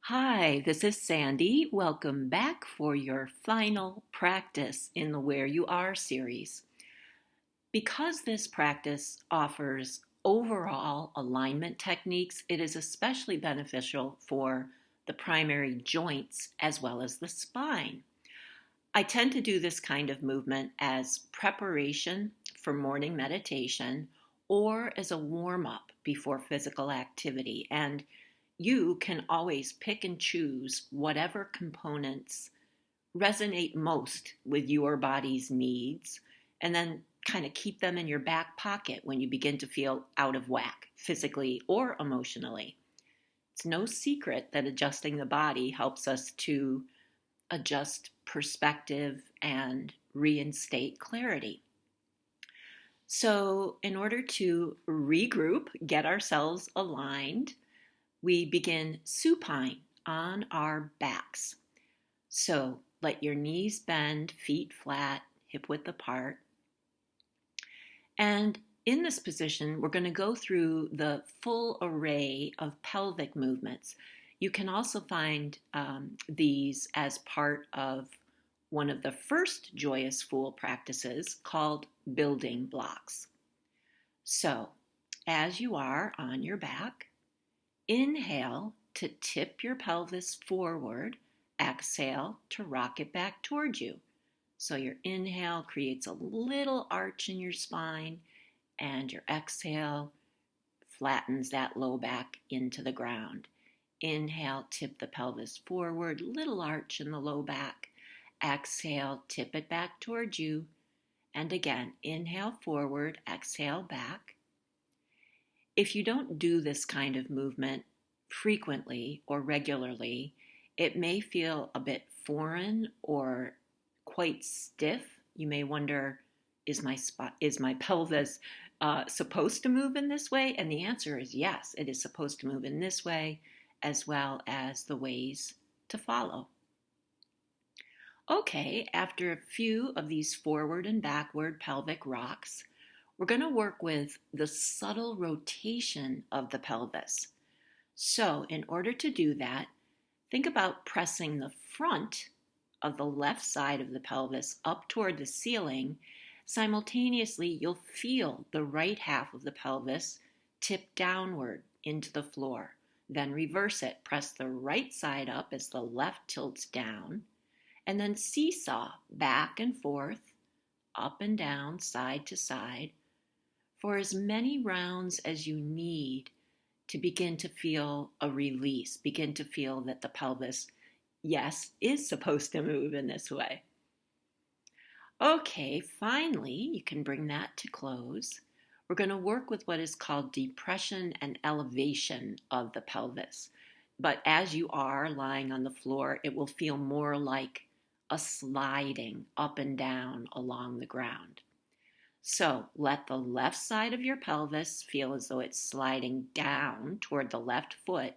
Hi, this is Sandy. Welcome back for your final practice in the Where You Are series. Because this practice offers overall alignment techniques, it is especially beneficial for the primary joints as well as the spine. I tend to do this kind of movement as preparation for morning meditation or as a warm up before physical activity. And you can always pick and choose whatever components resonate most with your body's needs and then kind of keep them in your back pocket when you begin to feel out of whack, physically or emotionally. It's no secret that adjusting the body helps us to adjust perspective and reinstate clarity. So, in order to regroup, get ourselves aligned, we begin supine on our backs. So let your knees bend, feet flat, hip width apart. And in this position, we're going to go through the full array of pelvic movements. You can also find these as part of one of the first Joyous Fool practices called building blocks. So, as you are on your back, inhale to tip your pelvis forward. Exhale to rock it back towards you. So your inhale creates a little arch in your spine, and your exhale flattens that low back into the ground. Inhale, tip the pelvis forward, little arch in the low back. Exhale, tip it back towards you. And again, inhale forward, exhale back. If you don't do this kind of movement frequently or regularly, it may feel a bit foreign or quite stiff. You may wonder, is my pelvis supposed to move in this way? And the answer is yes, it is supposed to move in this way, as well as the ways to follow. Okay, after a few of these forward and backward pelvic rocks, we're going to work with the subtle rotation of the pelvis. So, in order to do that, think about pressing the front of the left side of the pelvis up toward the ceiling. Simultaneously, you'll feel the right half of the pelvis tip downward into the floor. Then reverse it. Press the right side up as the left tilts down, and then seesaw back and forth, up and down, side to side, for as many rounds as you need to begin to feel a release, begin to feel that the pelvis, yes, is supposed to move in this way. Okay, finally, you can bring that to close. We're going to work with what is called depression and elevation of the pelvis. But as you are lying on the floor, it will feel more like a sliding up and down along the ground. So let the left side of your pelvis feel as though it's sliding down toward the left foot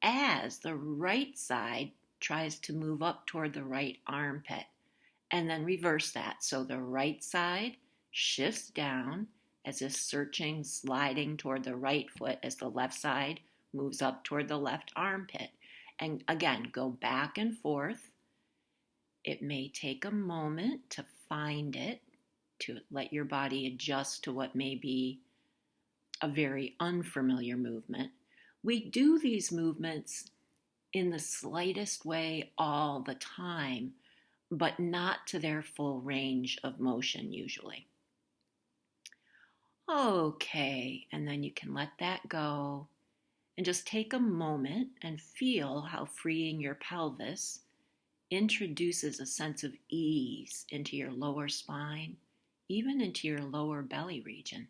as the right side tries to move up toward the right armpit. And then reverse that. So the right side shifts down as if searching, sliding toward the right foot as the left side moves up toward the left armpit. And again, go back and forth. It may take a moment to find it, to let your body adjust to what may be a very unfamiliar movement. We do these movements in the slightest way all the time, but not to their full range of motion usually. Okay, and then you can let that go and just take a moment and feel how freeing your pelvis introduces a sense of ease into your lower spine, even into your lower belly region.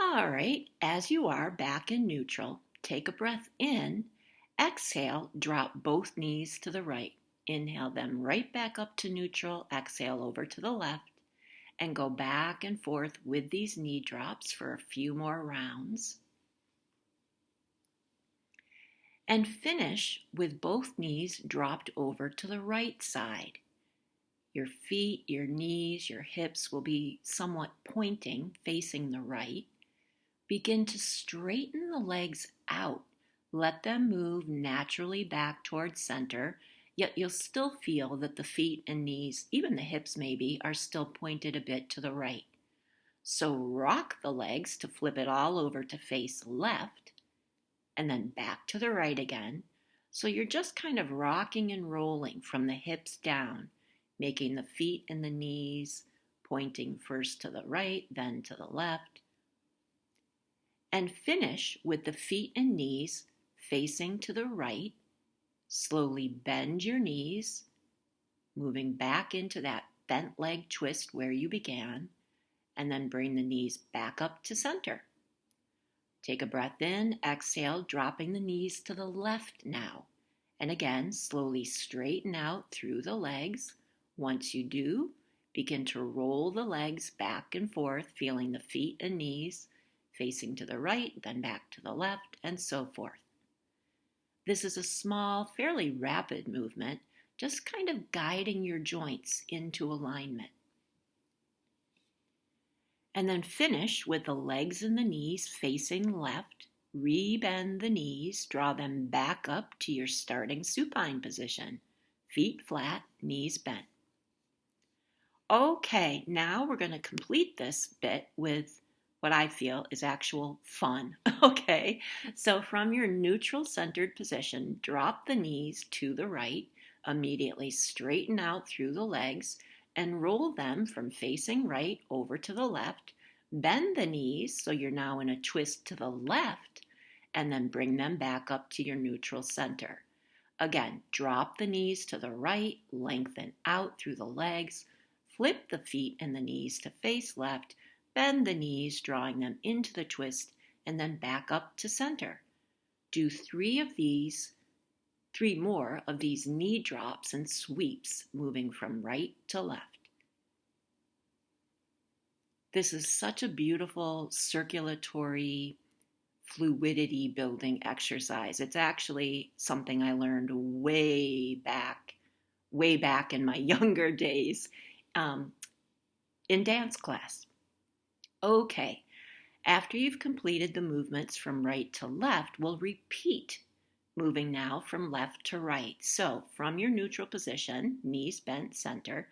All right, as you are back in neutral, take a breath in. Exhale, drop both knees to the right. Inhale them right back up to neutral. Exhale over to the left. And go back and forth with these knee drops for a few more rounds. And finish with both knees dropped over to the right side. Your feet, your knees, your hips will be somewhat pointing, facing the right. Begin to straighten the legs out Let them move naturally back towards center, yet you'll still feel that the feet and knees, even the hips maybe, are still pointed a bit to the right. So rock the legs to flip it all over to face left, and then back to the right again. So you're just kind of rocking and rolling from the hips down, making the feet and the knees pointing first to the right, then to the left. And finish with the feet and knees facing to the right. Slowly bend your knees, moving back into that bent leg twist where you began, and then bring the knees back up to center. Take a breath in, exhale, dropping the knees to the left now. And again, slowly straighten out through the legs. Once you do, begin to roll the legs back and forth, feeling the feet and knees facing to the right, then back to the left, and so forth. This is a small, fairly rapid movement, just kind of guiding your joints into alignment. And then finish with the legs and the knees facing left. Rebend the knees, draw them back up to your starting supine position. Feet flat, knees bent. Okay, now we're going to complete this bit with what I feel is actual fun. Okay, so from your neutral centered position, drop the knees to the right, immediately straighten out through the legs, and roll them from facing right over to the left. Bend the knees so you're now in a twist to the left, and then bring them back up to your neutral center. Again, drop the knees to the right, lengthen out through the legs, flip the feet and the knees to face left, bend the knees, drawing them into the twist, and then back up to center. Do three more of these knee drops and sweeps, moving from right to left. This is such a beautiful circulatory fluidity building exercise. It's actually something I learned way back in my younger days in dance class. Okay, after you've completed the movements from right to left, we'll repeat, moving now from left to right. So from your neutral position, knees bent center,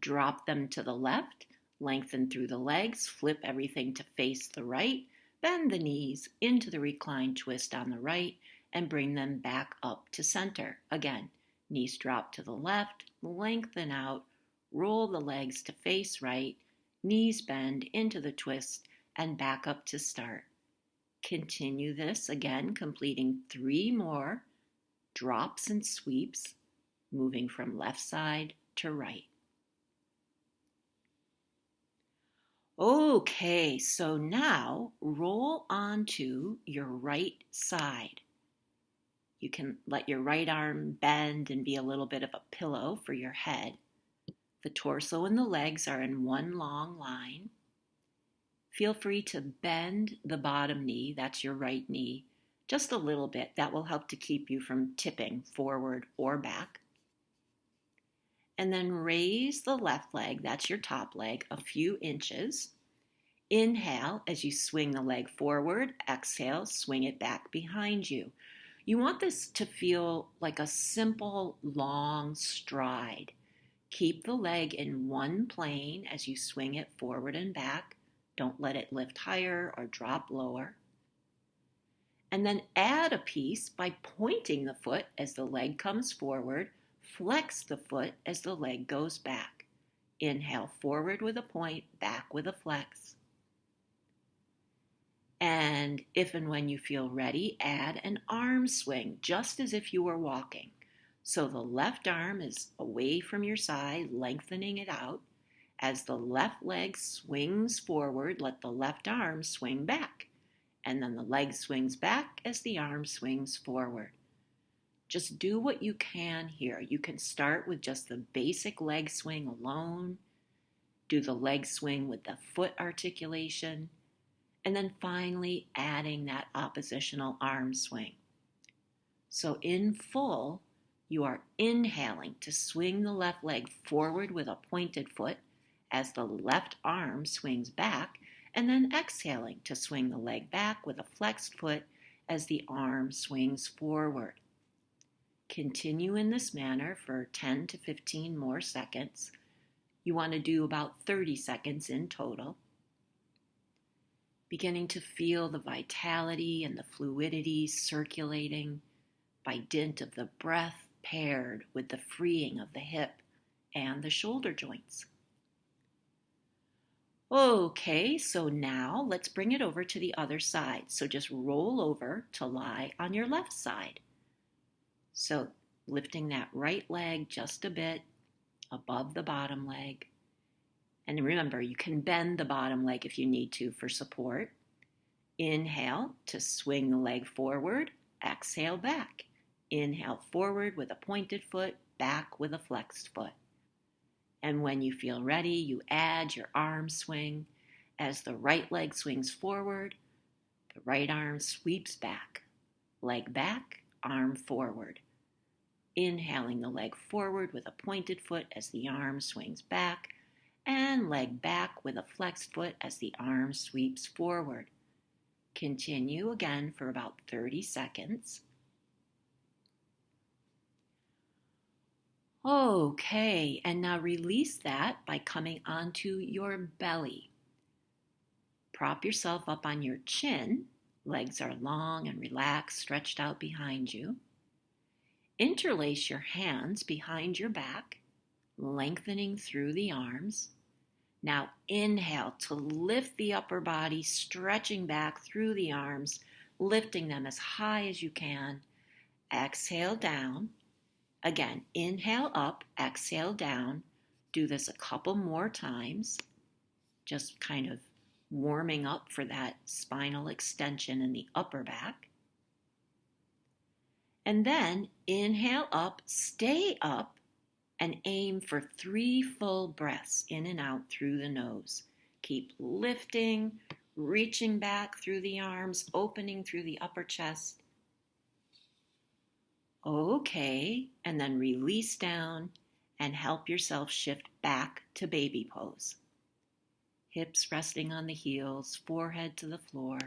drop them to the left, lengthen through the legs, flip everything to face the right, bend the knees into the reclined twist on the right, and bring them back up to center. Again, knees drop to the left, lengthen out, roll the legs to face right, knees bend into the twist, and back up to start. Continue this again, completing 3 more drops and sweeps, moving from left side to right. Okay, so now roll onto your right side. You can let your right arm bend and be a little bit of a pillow for your head. The torso and the legs are in one long line. Feel free to bend the bottom knee, that's your right knee, just a little bit. That will help to keep you from tipping forward or back. And then raise the left leg, that's your top leg, a few inches. Inhale as you swing the leg forward. Exhale, swing it back behind you. You want this to feel like a simple, long stride. Keep the leg in one plane as you swing it forward and back. Don't let it lift higher or drop lower. And then add a piece by pointing the foot as the leg comes forward. Flex the foot as the leg goes back. Inhale forward with a point, back with a flex. And if and when you feel ready, add an arm swing, just as if you were walking. So the left arm is away from your side, lengthening it out. As the left leg swings forward, let the left arm swing back. And then the leg swings back as the arm swings forward. Just do what you can here. You can start with just the basic leg swing alone. Do the leg swing with the foot articulation. And then finally adding that oppositional arm swing. So in full, you are inhaling to swing the left leg forward with a pointed foot as the left arm swings back, and then exhaling to swing the leg back with a flexed foot as the arm swings forward. Continue in this manner for 10 to 15 more seconds. You want to do about 30 seconds in total. Beginning to feel the vitality and the fluidity circulating by dint of the breath paired with the freeing of the hip and the shoulder joints. Okay, so now let's bring it over to the other side. So just roll over to lie on your left side. So lifting that right leg just a bit above the bottom leg. And remember, you can bend the bottom leg if you need to for support. Inhale to swing the leg forward. Exhale back. Inhale forward with a pointed foot, back with a flexed foot. And when you feel ready, you add your arm swing. As the right leg swings forward, the right arm sweeps back. Leg back, arm forward. Inhaling the leg forward with a pointed foot as the arm swings back, and leg back with a flexed foot as the arm sweeps forward. Continue again for about 30 seconds. Okay, and now release that by coming onto your belly. Prop yourself up on your chin. Legs are long and relaxed, stretched out behind you. Interlace your hands behind your back, lengthening through the arms. Now inhale to lift the upper body, stretching back through the arms, lifting them as high as you can. Exhale down. Again, inhale up, exhale down. Do this a couple more times, just kind of warming up for that spinal extension in the upper back. And then inhale up, stay up, and aim for 3 full breaths in and out through the nose. Keep lifting, reaching back through the arms, opening through the upper chest. Okay, and then release down and help yourself shift back to baby pose. Hips resting on the heels, forehead to the floor.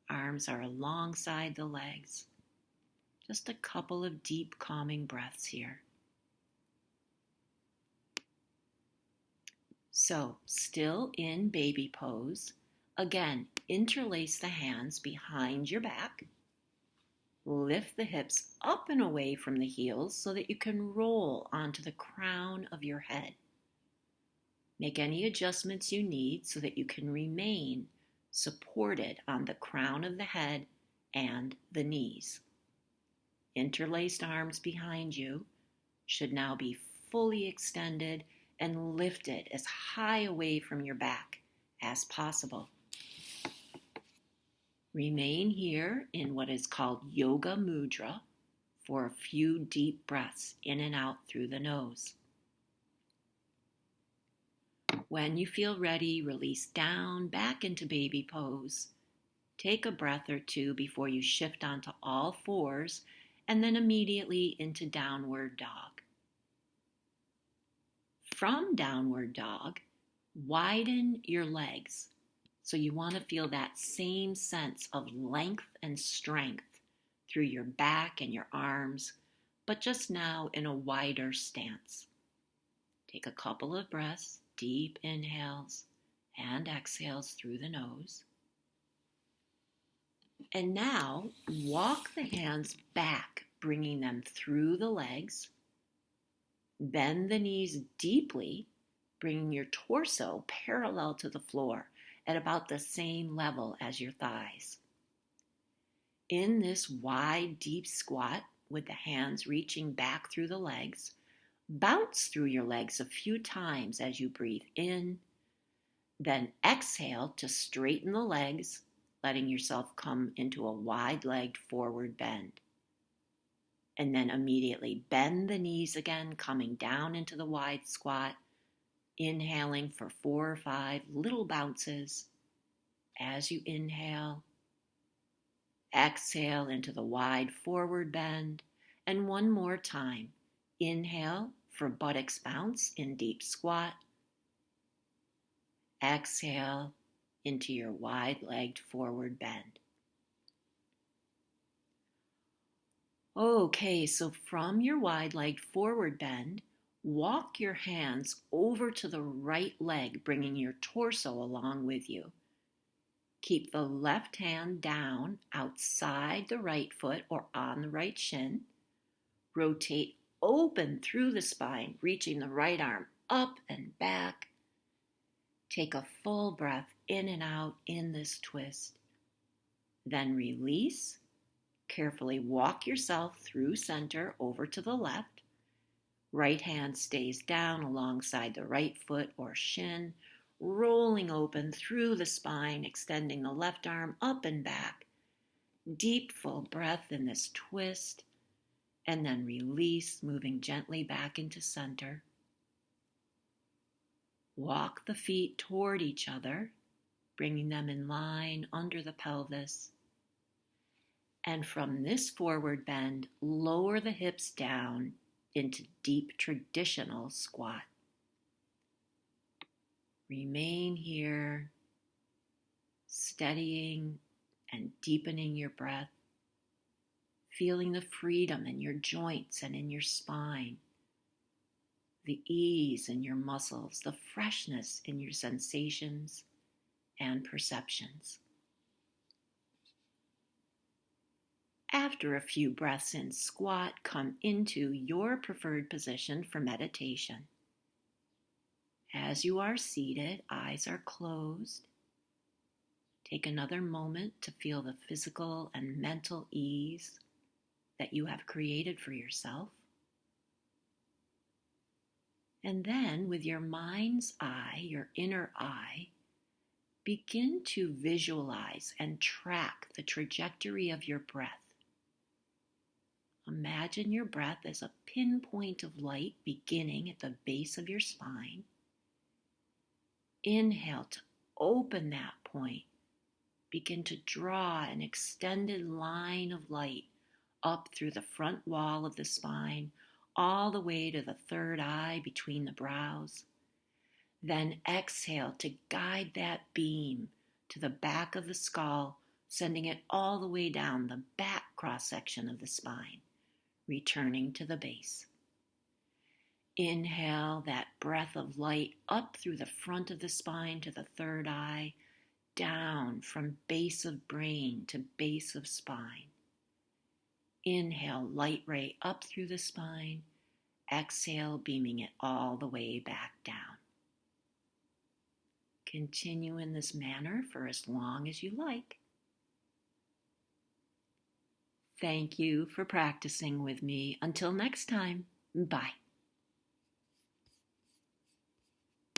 Arms are alongside the legs. Just a couple of deep, calming breaths here. So, still in baby pose. Again, interlace the hands behind your back. Lift the hips up and away from the heels so that you can roll onto the crown of your head. Make any adjustments you need so that you can remain supported on the crown of the head and the knees. Interlaced arms behind you should now be fully extended and lifted as high away from your back as possible. Remain here in what is called Yoga Mudra for a few deep breaths in and out through the nose. When you feel ready, release down back into baby pose. Take a breath or two before you shift onto all fours and then immediately into downward dog. From downward dog, widen your legs. So you want to feel that same sense of length and strength through your back and your arms, but just now in a wider stance. Take a couple of breaths, deep inhales and exhales through the nose. And now walk the hands back, bringing them through the legs. Bend the knees deeply, bringing your torso parallel to the floor at about the same level as your thighs. In this wide, deep squat with the hands reaching back through the legs, bounce through your legs a few times as you breathe in, then exhale to straighten the legs, letting yourself come into a wide-legged forward bend. And then immediately bend the knees again, coming down into the wide squat, inhaling for 4 or 5 little bounces. As you inhale, exhale into the wide forward bend, and one more time. Inhale for buttocks bounce in deep squat. Exhale into your wide-legged forward bend. Okay, so from your wide-legged forward bend, walk your hands over to the right leg, bringing your torso along with you. Keep the left hand down outside the right foot or on the right shin. Rotate open through the spine, reaching the right arm up and back. Take a full breath in and out in this twist. Then release. Carefully walk yourself through center over to the left. Right hand stays down alongside the right foot or shin, rolling open through the spine, extending the left arm up and back. Deep, full breath in this twist, and then release, moving gently back into center. Walk the feet toward each other, bringing them in line under the pelvis. And from this forward bend, lower the hips down into deep traditional squat. Remain here, steadying and deepening your breath, feeling the freedom in your joints and in your spine, the ease in your muscles, the freshness in your sensations and perceptions. After a few breaths in squat, come into your preferred position for meditation. As you are seated, eyes are closed. Take another moment to feel the physical and mental ease that you have created for yourself. And then, with your mind's eye, your inner eye, begin to visualize and track the trajectory of your breath. Imagine your breath as a pinpoint of light beginning at the base of your spine. Inhale to open that point. Begin to draw an extended line of light up through the front wall of the spine, all the way to the third eye between the brows. Then exhale to guide that beam to the back of the skull, sending it all the way down the back cross-section of the spine, returning to the base. Inhale that breath of light up through the front of the spine to the third eye, down from base of brain to base of spine. Inhale, light ray up through the spine. Exhale, beaming it all the way back down. Continue in this manner for as long as you like. Thank you for practicing with me. Until next time, bye.